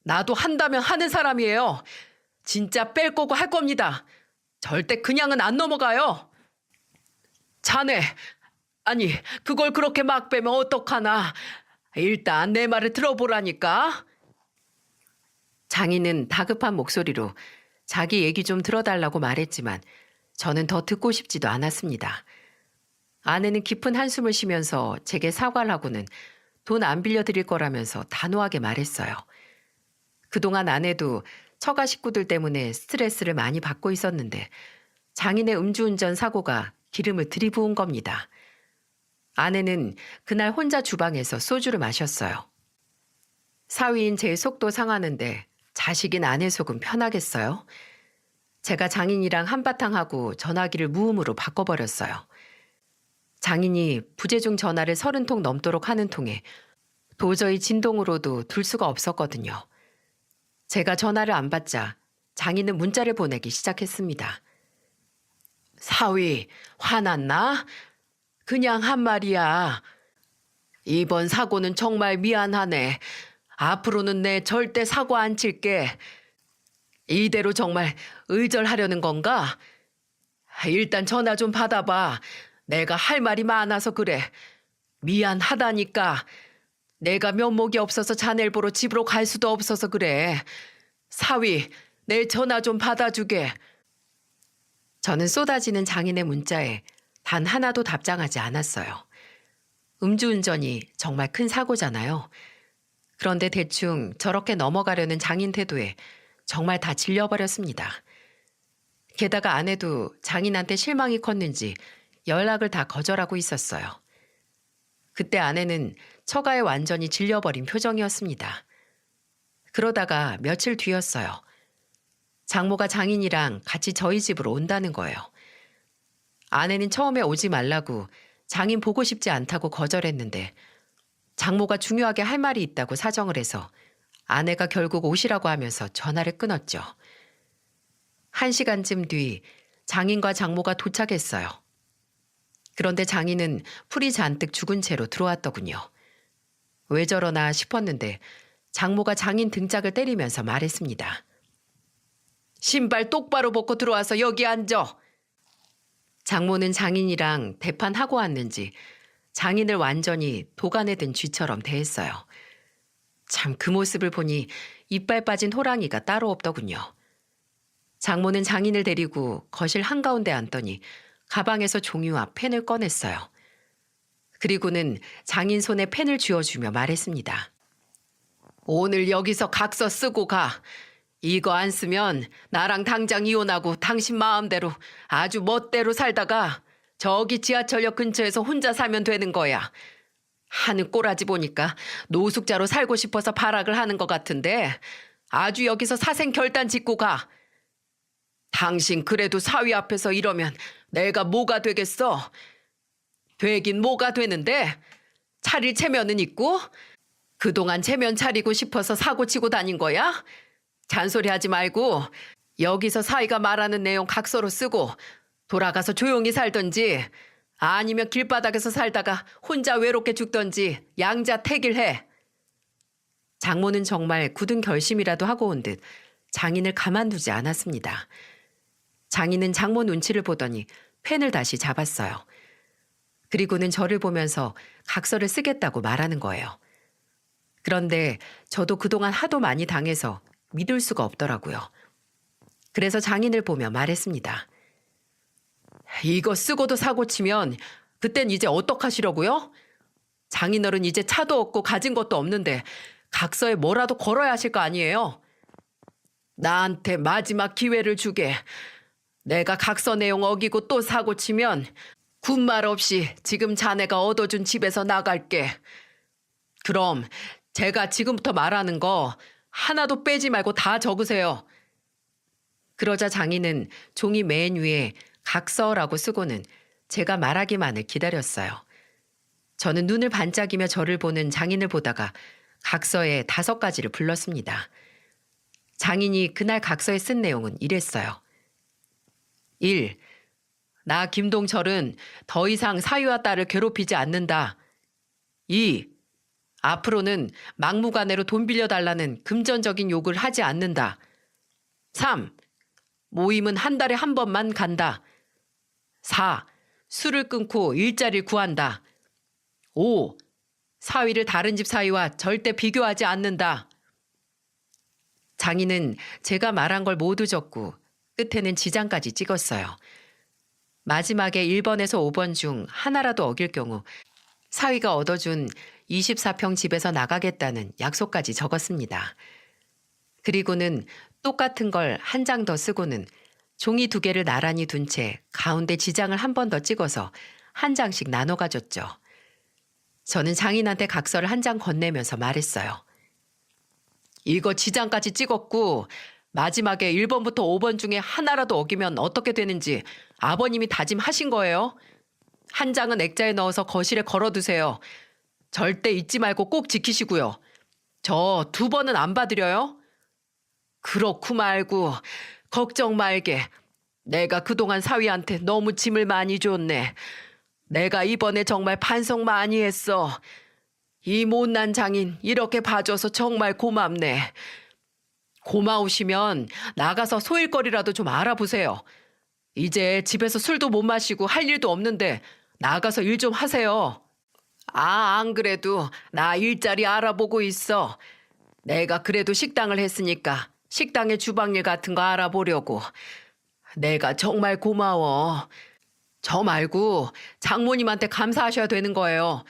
나도 한다면 하는 사람이에요. 진짜 뺄 거고 할 겁니다. 절대 그냥은 안 넘어가요. 자네, 아니 그걸 그렇게 막 빼면 어떡하나. 일단 내 말을 들어보라니까. 장인은 다급한 목소리로 자기 얘기 좀 들어달라고 말했지만 저는 더 듣고 싶지도 않았습니다. 아내는 깊은 한숨을 쉬면서 제게 사과를 하고는 돈 안 빌려드릴 거라면서 단호하게 말했어요. 그동안 아내도 처가 식구들 때문에 스트레스를 많이 받고 있었는데 장인의 음주운전 사고가 기름을 들이부은 겁니다. 아내는 그날 혼자 주방에서 소주를 마셨어요. 사위인 제 속도 상하는데 자식인 아내 속은 편하겠어요? 제가 장인이랑 한바탕 하고 전화기를 무음으로 바꿔버렸어요. 장인이 부재중 전화를 30통 넘도록 하는 통에 도저히 진동으로도 둘 수가 없었거든요. 제가 전화를 안 받자 장인은 문자를 보내기 시작했습니다. 사위, 화났나? 그냥 한 말이야. 이번 사고는 정말 미안하네. 앞으로는 내 절대 사고 안 칠게. 이대로 정말 의절하려는 건가? 일단 전화 좀 받아봐. 내가 할 말이 많아서 그래. 미안하다니까. 내가 면목이 없어서 자네를 보러 집으로 갈 수도 없어서 그래. 사위, 내 전화 좀 받아주게. 저는 쏟아지는 장인의 문자에 단 하나도 답장하지 않았어요. 음주운전이 정말 큰 사고잖아요. 그런데 대충 저렇게 넘어가려는 장인 태도에 정말 다 질려버렸습니다. 게다가 아내도 장인한테 실망이 컸는지 연락을 다 거절하고 있었어요. 그때 아내는 처가에 완전히 질려버린 표정이었습니다. 그러다가 며칠 뒤였어요. 장모가 장인이랑 같이 저희 집으로 온다는 거예요. 아내는 처음에 오지 말라고 장인 보고 싶지 않다고 거절했는데 장모가 중요하게 할 말이 있다고 사정을 해서 아내가 결국 오시라고 하면서 전화를 끊었죠. 1시간쯤 뒤 장인과 장모가 도착했어요. 그런데 장인은 풀이 잔뜩 죽은 채로 들어왔더군요. 왜 저러나 싶었는데 장모가 장인 등짝을 때리면서 말했습니다. 신발 똑바로 벗고 들어와서 여기 앉아. 장모는 장인이랑 대판하고 왔는지 장인을 완전히 도간에 든 쥐처럼 대했어요. 참 그 모습을 보니 이빨 빠진 호랑이가 따로 없더군요. 장모는 장인을 데리고 거실 한가운데 앉더니 가방에서 종이와 펜을 꺼냈어요. 그리고는 장인 손에 펜을 쥐어주며 말했습니다. 오늘 여기서 각서 쓰고 가. 이거 안 쓰면 나랑 당장 이혼하고 당신 마음대로 아주 멋대로 살다가 저기 지하철역 근처에서 혼자 살면 되는 거야. 하는 꼬라지 보니까 노숙자로 살고 싶어서 발악을 하는 것 같은데 아주 여기서 사생 결단 짓고 가. 당신 그래도 사위 앞에서 이러면 내가 뭐가 되겠어? 되긴 뭐가 되는데 차릴 체면은 있고 그동안 체면 차리고 싶어서 사고치고 다닌 거야? 잔소리하지 말고 여기서 사위가 말하는 내용 각서로 쓰고 돌아가서 조용히 살던지 아니면 길바닥에서 살다가 혼자 외롭게 죽던지 양자택일해. 장모는 정말 굳은 결심이라도 하고 온 듯 장인을 가만두지 않았습니다. 장인은 장모 눈치를 보더니 펜을 다시 잡았어요. 그리고는 저를 보면서 각서를 쓰겠다고 말하는 거예요. 그런데 저도 그동안 하도 많이 당해서 믿을 수가 없더라고요. 그래서 장인을 보며 말했습니다. 이거 쓰고도 사고치면 그땐 이제 어떡하시려고요? 장인어른 이제 차도 없고 가진 것도 없는데 각서에 뭐라도 걸어야 하실 거 아니에요? 나한테 마지막 기회를 주게. 내가 각서 내용 어기고 또 사고치면 군말 없이 지금 자네가 얻어준 집에서 나갈게. 그럼 제가 지금부터 말하는 거 하나도 빼지 말고 다 적으세요. 그러자 장인은 종이 맨 위에 각서라고 쓰고는 제가 말하기만을 기다렸어요. 저는 눈을 반짝이며 저를 보는 장인을 보다가 각서에 5가지를 불렀습니다. 장인이 그날 각서에 쓴 내용은 이랬어요. 1. 나 김동철은 더 이상 사위와 딸을 괴롭히지 않는다. 2. 앞으로는 막무가내로 돈 빌려달라는 금전적인 요구를 하지 않는다. 3. 모임은 한 달에 한 번만 간다. 4. 술을 끊고 일자리를 구한다. 5. 사위를 다른 집 사위와 절대 비교하지 않는다. 장인은 제가 말한 걸 모두 적고 끝에는 지장까지 찍었어요. 마지막에 1번에서 5번 중 하나라도 어길 경우 사위가 얻어준 24평 집에서 나가겠다는 약속까지 적었습니다. 그리고는 똑같은 걸 한 장 더 쓰고는 종이 2개를 나란히 둔 채 가운데 지장을 한 번 더 찍어서 한 장씩 나눠 가졌죠. 저는 장인한테 각서를 한 장 건네면서 말했어요. 이거 지장까지 찍었고 마지막에 1번부터 5번 중에 하나라도 어기면 어떻게 되는지 아버님이 다짐하신 거예요. 한 장은 액자에 넣어서 거실에 걸어두세요. 절대 잊지 말고 꼭 지키시고요. 저 2번은 안 봐드려요. 그렇고 말고 걱정 말게. 내가 그동안 사위한테 너무 짐을 많이 줬네. 내가 이번에 정말 반성 많이 했어. 이 못난 장인 이렇게 봐줘서 정말 고맙네. 고마우시면 나가서 소일거리라도 좀 알아보세요. 이제 집에서 술도 못 마시고 할 일도 없는데 나가서 일 좀 하세요. 아, 안 그래도 나 일자리 알아보고 있어. 내가 그래도 식당을 했으니까 식당의 주방일 같은 거 알아보려고. 내가 정말 고마워. 저 말고 장모님한테 감사하셔야 되는 거예요.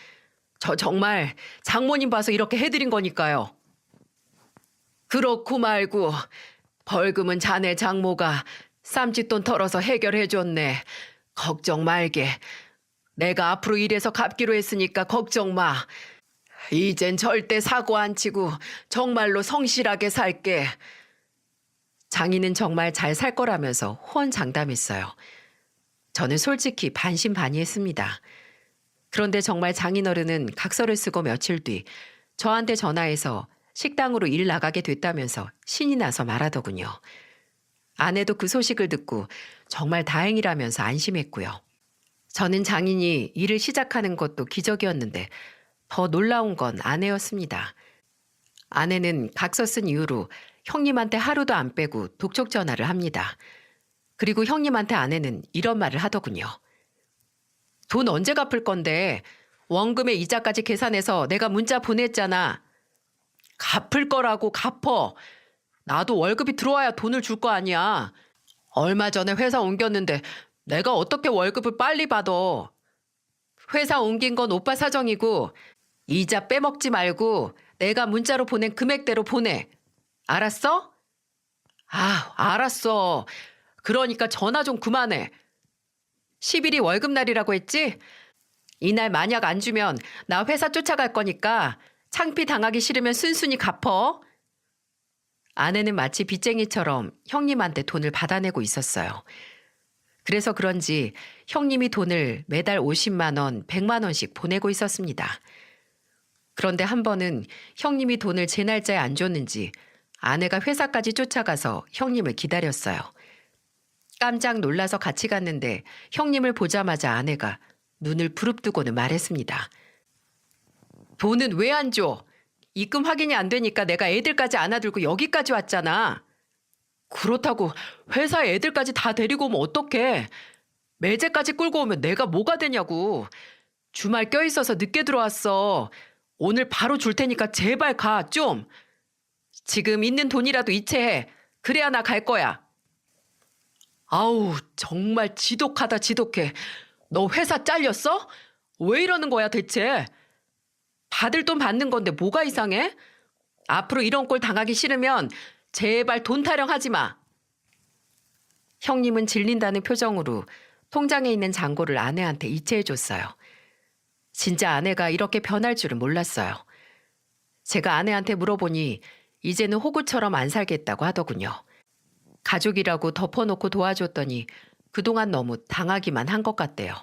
저 정말 장모님 봐서 이렇게 해드린 거니까요. 그렇고 말고 벌금은 자네 장모가 쌈짓돈 털어서 해결해줬네. 걱정 말게. 내가 앞으로 일해서 갚기로 했으니까 걱정 마. 이젠 절대 사고 안 치고 정말로 성실하게 살게. 장인은 정말 잘 살 거라면서 호언장담했어요. 저는 솔직히 반신반의했습니다. 그런데 정말 장인어른은 각서를 쓰고 며칠 뒤 저한테 전화해서 식당으로 일 나가게 됐다면서 신이 나서 말하더군요. 아내도 그 소식을 듣고 정말 다행이라면서 안심했고요. 저는 장인이 일을 시작하는 것도 기적이었는데 더 놀라운 건 아내였습니다. 아내는 각서 쓴 이후로 형님한테 하루도 안 빼고 독촉 전화를 합니다. 그리고 형님한테 아내는 이런 말을 하더군요. 돈 언제 갚을 건데? 원금의 이자까지 계산해서 내가 문자 보냈잖아. 갚을 거라고 갚어. 나도 월급이 들어와야 돈을 줄 거 아니야. 얼마 전에 회사 옮겼는데 내가 어떻게 월급을 빨리 받아. 회사 옮긴 건 오빠 사정이고 이자 빼먹지 말고 내가 문자로 보낸 금액대로 보내. 알았어? 아, 알았어. 그러니까 전화 좀 그만해. 10일이 월급날이라고 했지? 이날 만약 안 주면 나 회사 쫓아갈 거니까 창피 당하기 싫으면 순순히 갚어. 아내는 마치 빚쟁이처럼 형님한테 돈을 받아내고 있었어요. 그래서 그런지 형님이 돈을 매달 50만 원, 100만 원씩 보내고 있었습니다. 그런데 한 번은 형님이 돈을 제 날짜에 안 줬는지 아내가 회사까지 쫓아가서 형님을 기다렸어요. 깜짝 놀라서 같이 갔는데 형님을 보자마자 아내가 눈을 부릅뜨고는 말했습니다. 돈은 왜 안 줘? 입금 확인이 안 되니까 내가 애들까지 안아들고 여기까지 왔잖아. 그렇다고 회사에 애들까지 다 데리고 오면 어떡해. 매제까지 끌고 오면 내가 뭐가 되냐고. 주말 껴있어서 늦게 들어왔어. 오늘 바로 줄 테니까 제발 가, 좀. 지금 있는 돈이라도 이체해. 그래야 나 갈 거야. 아우, 정말 지독하다, 지독해. 너 회사 잘렸어? 왜 이러는 거야, 대체? 받을 돈 받는 건데 뭐가 이상해? 앞으로 이런 꼴 당하기 싫으면 제발 돈 타령하지 마. 형님은 질린다는 표정으로 통장에 있는 잔고를 아내한테 이체해줬어요. 진짜 아내가 이렇게 변할 줄은 몰랐어요. 제가 아내한테 물어보니 이제는 호구처럼 안 살겠다고 하더군요. 가족이라고 덮어놓고 도와줬더니 그동안 너무 당하기만 한 것 같대요.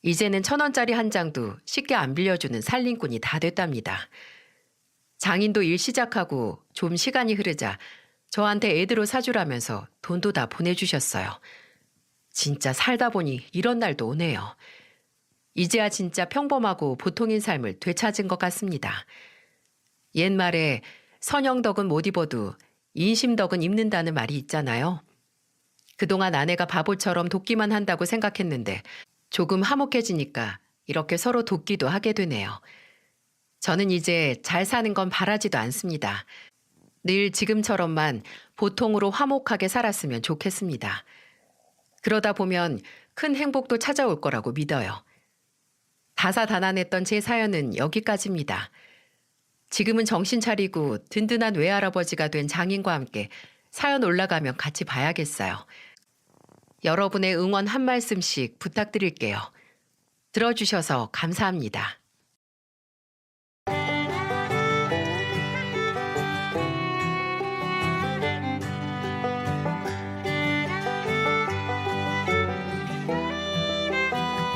이제는 1,000원짜리 한 장도 쉽게 안 빌려주는 살림꾼이 다 됐답니다. 장인도 일 시작하고 좀 시간이 흐르자 저한테 애들을 사주라면서 돈도 다 보내주셨어요. 진짜 살다 보니 이런 날도 오네요. 이제야 진짜 평범하고 보통인 삶을 되찾은 것 같습니다. 옛말에 선영덕은 못 입어도 인심덕은 입는다는 말이 있잖아요. 그동안 아내가 바보처럼 돕기만 한다고 생각했는데 조금 화목해지니까 이렇게 서로 돕기도 하게 되네요. 저는 이제 잘 사는 건 바라지도 않습니다. 늘 지금처럼만 보통으로 화목하게 살았으면 좋겠습니다. 그러다 보면 큰 행복도 찾아올 거라고 믿어요. 다사다난했던 제 사연은 여기까지입니다. 지금은 정신 차리고 든든한 외할아버지가 된 장인과 함께 사연 올라가면 같이 봐야겠어요. 여러분의 응원 한 말씀씩 부탁드릴게요. 들어주셔서 감사합니다.